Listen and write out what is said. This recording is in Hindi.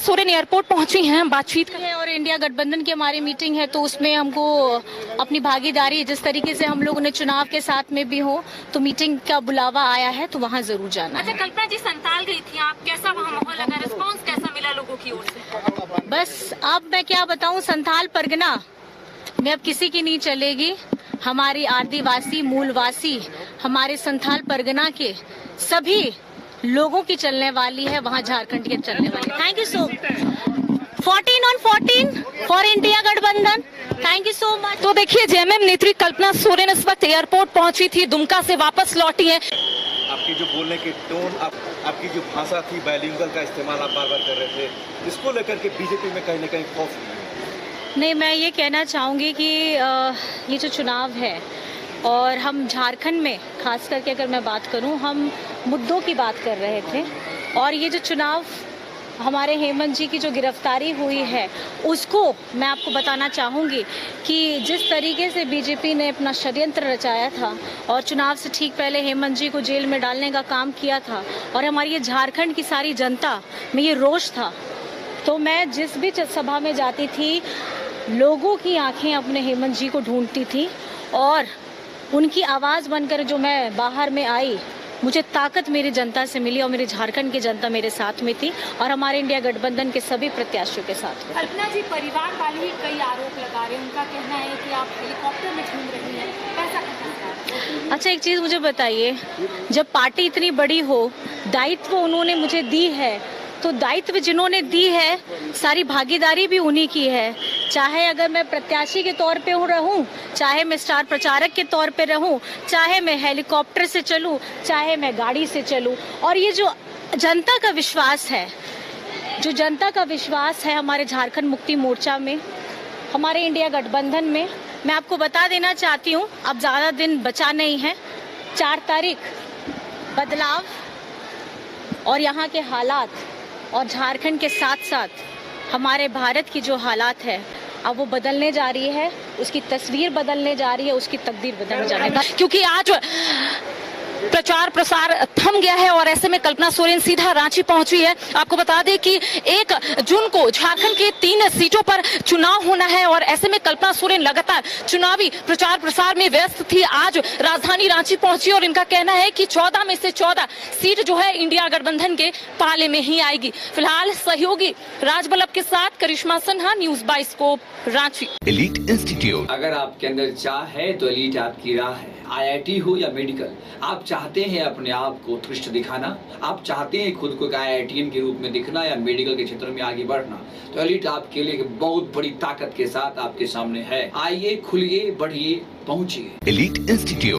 सोरेन एयरपोर्ट पहुंची हैं, बातचीत है और इंडिया गठबंधन की हमारी मीटिंग है, तो उसमें हमको अपनी भागीदारी जिस तरीके से हम लोगों ने चुनाव के साथ में भी हो, तो मीटिंग का बुलावा आया है तो वहाँ जरूर जाना है। अच्छा, कल्पना जी संताल गई थी आप, कैसा वहाँ माहौल लगा, रिस्पांस कैसा मिला लोगों की ओर से? बस अब मैं क्या बताऊं, संथाल परगना में अब किसी की नहीं चलेगी। हमारी आदिवासी मूलवासी हमारे संथाल परगना के सभी लोगों की चलने वाली है, वहाँ झारखंड की चलने वाली। Thank you so 14 on 14 for India गठबंधन। Thank you so much. तो देखिए, जेएमएम नेत्री कल्पना सोरेन इस वक्त एयरपोर्ट पहुंची थी, दुमका से वापस लौटी है। आपकी जो बोलने की टोन, आपकी जो भाषा थी, बायलिंगुअल का इस्तेमाल आप बार बार कर रहे थे, इसको लेकर के बीजेपी में कहीं न कहीं खौफ नहीं, मैं ये कहना चाहूँगी कि ये जो चुनाव है और हम झारखंड में खास करके अगर मैं बात करूँ, हम मुद्दों की बात कर रहे थे और ये जो चुनाव हमारे हेमंत जी की जो गिरफ्तारी हुई है उसको मैं आपको बताना चाहूँगी कि जिस तरीके से बीजेपी ने अपना षड्यंत्र रचाया था और चुनाव से ठीक पहले हेमंत जी को जेल में डालने का काम किया था और हमारी ये झारखंड की सारी जनता में ये रोष था, तो मैं जिस भी सभा में जाती थी लोगों की आंखें अपने हेमंत जी को ढूंढती थी और उनकी आवाज़ बनकर जो मैं बाहर में आई, मुझे ताकत मेरी जनता से मिली और मेरी झारखंड की जनता मेरे साथ में थी और हमारे इंडिया गठबंधन के सभी प्रत्याशियों के साथ में। कल्पना जी, परिवार वाले ही कई आरोप लगा रहे हैं, उनका कहना है कि आप हेलीकॉप्टर में घूम रही हैं, कैसा कहना है? अच्छा, एक चीज़ मुझे बताइए, जब पार्टी इतनी बड़ी हो, दायित्व उन्होंने मुझे दी है, तो दायित्व जिन्होंने दी है सारी भागीदारी भी उन्हीं की है। चाहे अगर मैं प्रत्याशी के तौर पे रहूं, चाहे मैं स्टार प्रचारक के तौर पे रहूं, चाहे मैं हेलीकॉप्टर से चलूं, चाहे मैं गाड़ी से चलूं, और ये जो जनता का विश्वास है, जो जनता का विश्वास है हमारे झारखंड मुक्ति मोर्चा में, हमारे इंडिया गठबंधन में, मैं आपको बता देना चाहती हूँ, अब ज़्यादा दिन बचा नहीं है। 4 तारीख बदलाव और यहाँ के हालात और झारखंड के साथ साथ हमारे भारत की जो हालात है अब वो बदलने जा रही है, उसकी तस्वीर बदलने जा रही है, उसकी तकदीर बदलने जा रही है, क्योंकि आज प्रचार प्रसार थम गया है और ऐसे में कल्पना सोरेन सीधा रांची पहुंची है। आपको बता दें कि 1 जून को झारखंड के 3 सीटों पर चुनाव होना है और ऐसे में कल्पना सोरेन लगातार चुनावी प्रचार प्रसार में व्यस्त थी। आज राजधानी रांची पहुंची और इनका कहना है कि 14 में से 14 सीट जो है इंडिया गठबंधन के पाले में ही आएगी। फिलहाल सहयोगी राजबल्लभ के साथ Karishma Sinha, news bioscope, Ranchi. Elite institute, अगर आपके अंदर चाह है तो एलीट आपकी राह है। IIT हो या मेडिकल, आप चाहते हैं अपने आप को उत्कृष्ट दिखाना, आप चाहते हैं खुद को एक IITian के रूप में दिखना या मेडिकल के क्षेत्र में आगे बढ़ना, तो एलीट आपके लिए एक बहुत बड़ी ताकत के साथ आपके सामने है। आइए, खुलिए, बढ़िए, पहुंचिए। Elite institute.